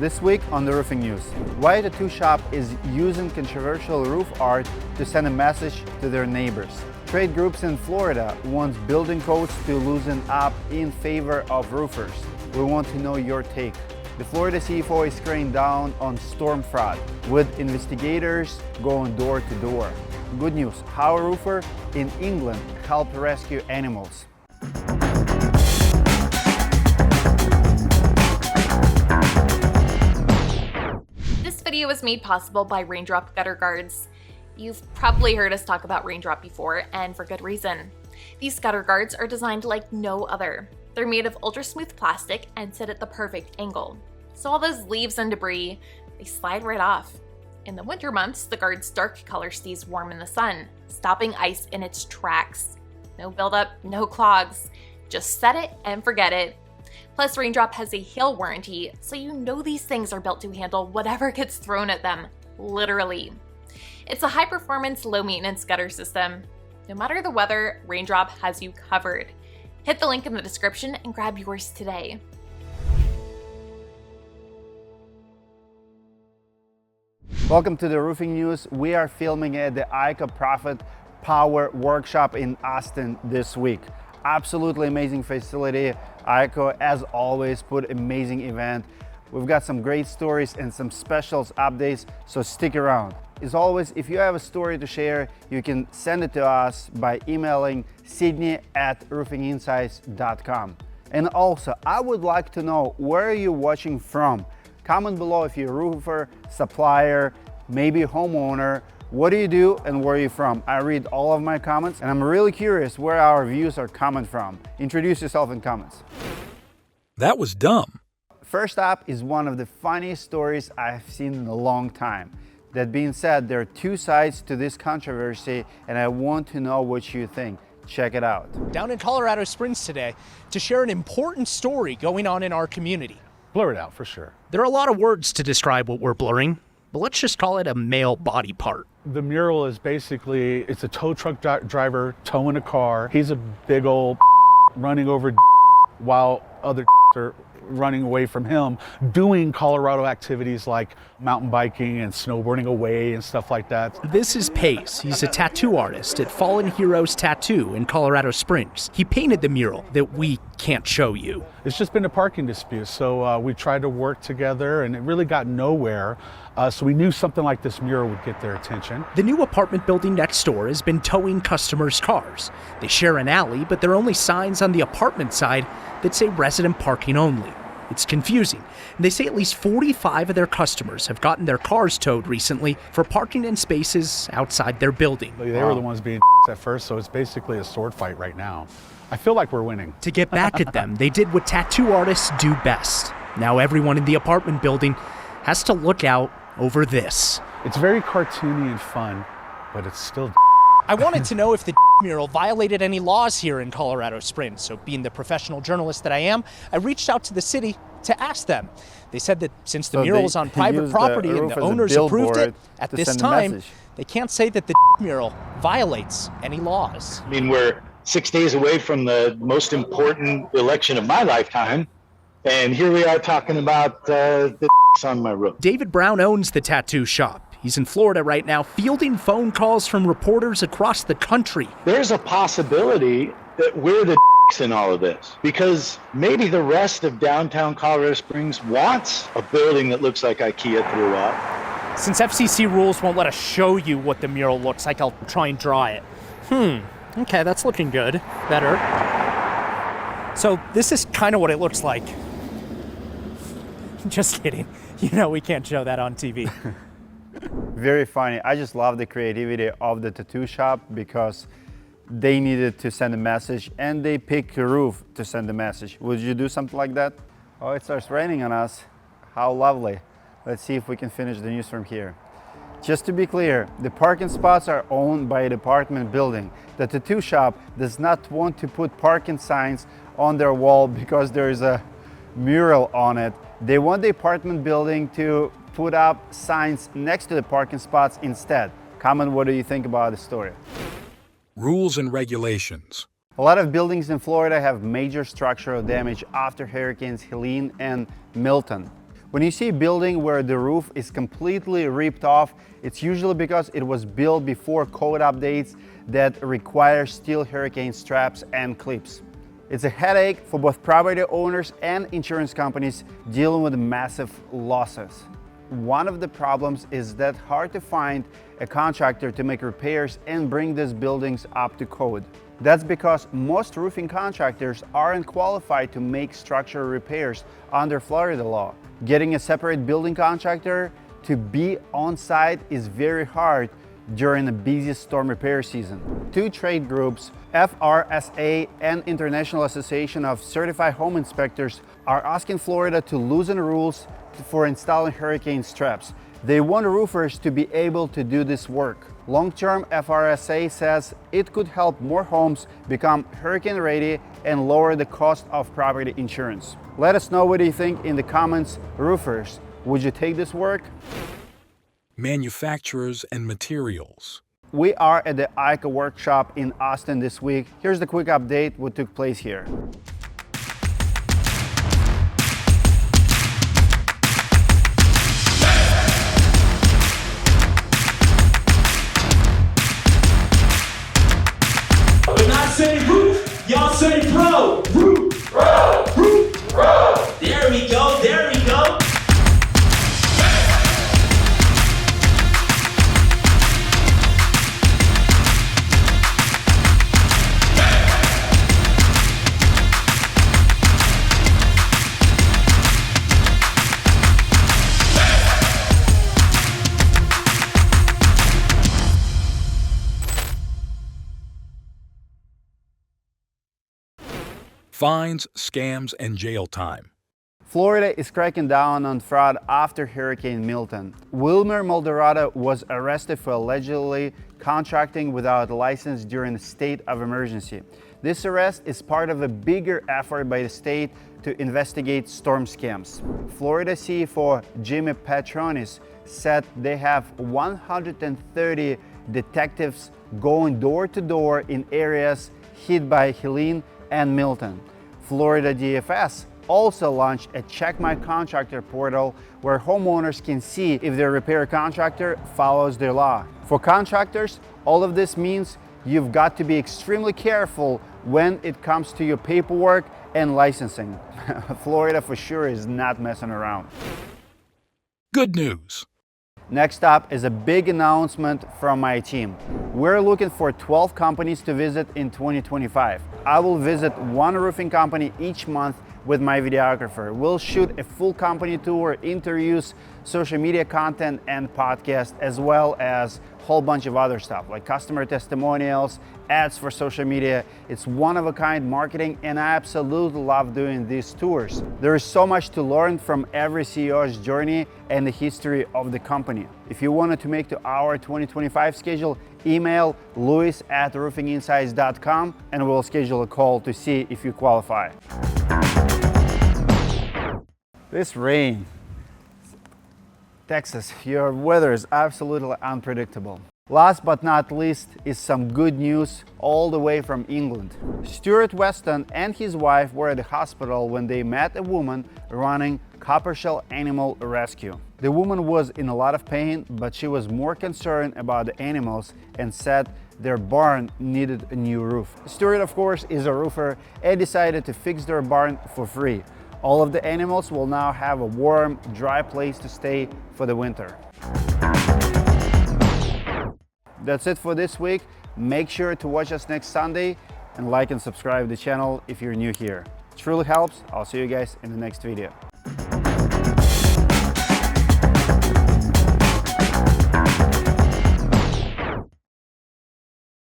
This week on the Roofing News, why a tattoo shop is using controversial roof art to send a message to their neighbors. Trade groups in Florida want building codes to loosen up in favor of roofers. We want to know your take. The Florida CFO is cracking down on storm fraud, with investigators going door to door. Good news, how a roofer in England helped rescue animals. This video was made possible by Raindrop Gutter Guards. You've probably heard us talk about Raindrop before, and for good reason. These gutter guards are designed like no other. They're made of ultra-smooth plastic and sit at the perfect angle. So all those leaves and debris, they slide right off. In the winter months, the guard's dark color stays warm in the sun, stopping ice in its tracks. No buildup, no clogs. Just set it and forget it. Plus, Raindrop has a hail warranty, so you know these things are built to handle whatever gets thrown at them, literally. It's a high-performance, low-maintenance gutter system. No matter the weather, Raindrop has you covered. Hit the link in the description and grab yours today. Welcome to the Roofing News. We are filming at the IKO Profit Power Workshop in Austin this week. Absolutely amazing facility. IKO, as always, put amazing event. We've got some great stories and some specials updates, so stick around. As always, if you have a story to share, you can send it to us by emailing sydney@roofinginsights.com. And also, I would like to know, where are you watching from? Comment below if you're a roofer, supplier, maybe homeowner. What do you do and where are you from? I read all of my comments and I'm really curious where our views are coming from. Introduce yourself in comments. That was dumb. First up is one of the funniest stories I've seen in a long time. That being said, there are two sides to this controversy and I want to know what you think. Check it out. Down in Colorado Springs today to share an important story going on in our community. Blur it out for sure. There are a lot of words to describe what we're blurring, but let's just call it a male body part. The mural is basically, it's a tow truck driver towing a car. He's a big old running over while other are running away from him, doing Colorado activities like mountain biking and snowboarding away and stuff like that. This is Pace. He's a tattoo artist at Fallen Heroes Tattoo in Colorado Springs. He painted the mural that we can't show you. It's just been a parking dispute, so we tried to work together and it really got nowhere. So we knew something like this mural would get their attention. The new apartment building next door has been towing customers' cars. They share an alley, but there are only signs on the apartment side that say resident parking only. It's confusing, and they say at least 45 of their customers have gotten their cars towed recently for parking in spaces outside their building. They were the ones being at first, so it's basically a sword fight right now. I feel like we're winning. To get back at them, they did what tattoo artists do best. Now everyone in the apartment building has to look out over this. It's very cartoony and fun, but it's still I wanted to know if the mural violated any laws here in Colorado Springs. So being the professional journalist that I am, I reached out to the city to ask them. They said that since the mural is on private property and the owners approved it, at this time, they can't say that the mural violates any laws. I mean, we're 6 days away from the most important election of my lifetime, and here we are talking about the on my roof. David Brown owns the tattoo shop. He's in Florida right now, fielding phone calls from reporters across the country. There's a possibility that we're the in all of this, because maybe the rest of downtown Colorado Springs wants a building that looks like IKEA threw up. Since FCC rules won't let us show you what the mural looks like, I'll try and draw it. Okay, that's looking good. Better. So this is kind of what it looks like. Just kidding. You know we can't show that on TV. Very funny. I just love the creativity of the tattoo shop because they needed to send a message and they picked a roof to send a message. Would you do something like that? Oh, it starts raining on us. How lovely. Let's see if we can finish the news from here. Just to be clear, the parking spots are owned by an apartment building. The tattoo shop does not want to put parking signs on their wall because there is a mural on it. They want the apartment building to put up signs next to the parking spots instead. Comment, what do you think about the story? Rules and regulations. A lot of buildings in Florida have major structural damage after Hurricanes Helene and Milton. When you see a building where the roof is completely ripped off, it's usually because it was built before code updates that require steel hurricane straps and clips. It's a headache for both property owners and insurance companies dealing with massive losses. One of the problems is that it's hard to find a contractor to make repairs and bring these buildings up to code. That's because most roofing contractors aren't qualified to make structural repairs under Florida law. Getting a separate building contractor to be on site is very hard during the busiest storm repair season. Two trade groups, FRSA and International Association of Certified Home Inspectors, are asking Florida to loosen rules for installing hurricane straps. They want roofers to be able to do this work. Long-term, FRSA says it could help more homes become hurricane ready and lower the cost of property insurance. Let us know what you think in the comments. Roofers, would you take this work? Manufacturers and materials. We are at the IKO Workshop in Austin this week. Here's the quick update what took place here. When I say roof, y'all say bro. Roof, bro, roof, bro. There we go, there we go. Fines, scams, and jail time. Florida is cracking down on fraud after Hurricane Milton. Wilmer Maldorado was arrested for allegedly contracting without a license during the state of emergency. This arrest is part of a bigger effort by the state to investigate storm scams. Florida CFO Jimmy Patronis said they have 130 detectives going door to door in areas hit by Helene and Milton. Florida DFS also launched a Check My Contractor portal where homeowners can see if their repair contractor follows their law. For contractors, all of this means you've got to be extremely careful when it comes to your paperwork and licensing. Florida for sure is not messing around. Good news. Next up is a big announcement from my team. We're looking for 12 companies to visit in 2025. I will visit one roofing company each month with my videographer. We'll shoot a full company tour, interviews, social media content, and podcast, as well as a whole bunch of other stuff like customer testimonials, ads for social media. It's one-of-a-kind marketing, and I absolutely love doing these tours. There is so much to learn from every CEO's journey and the history of the company. If you wanted to make to our 2025 schedule, email louis@roofinginsights.com and we'll schedule a call to see if you qualify. This rain, Texas, your weather is absolutely unpredictable. Last but not least is some good news all the way from England. Stuart Weston and his wife were at the hospital when they met a woman running Coppershell Animal Rescue. The woman was in a lot of pain, but she was more concerned about the animals and said their barn needed a new roof. Stuart, of course, is a roofer and decided to fix their barn for free. All of the animals will now have a warm, dry place to stay for the winter. That's it for this week. Make sure to watch us next Sunday and like and subscribe to the channel if you're new here. It truly helps. I'll see you guys in the next video.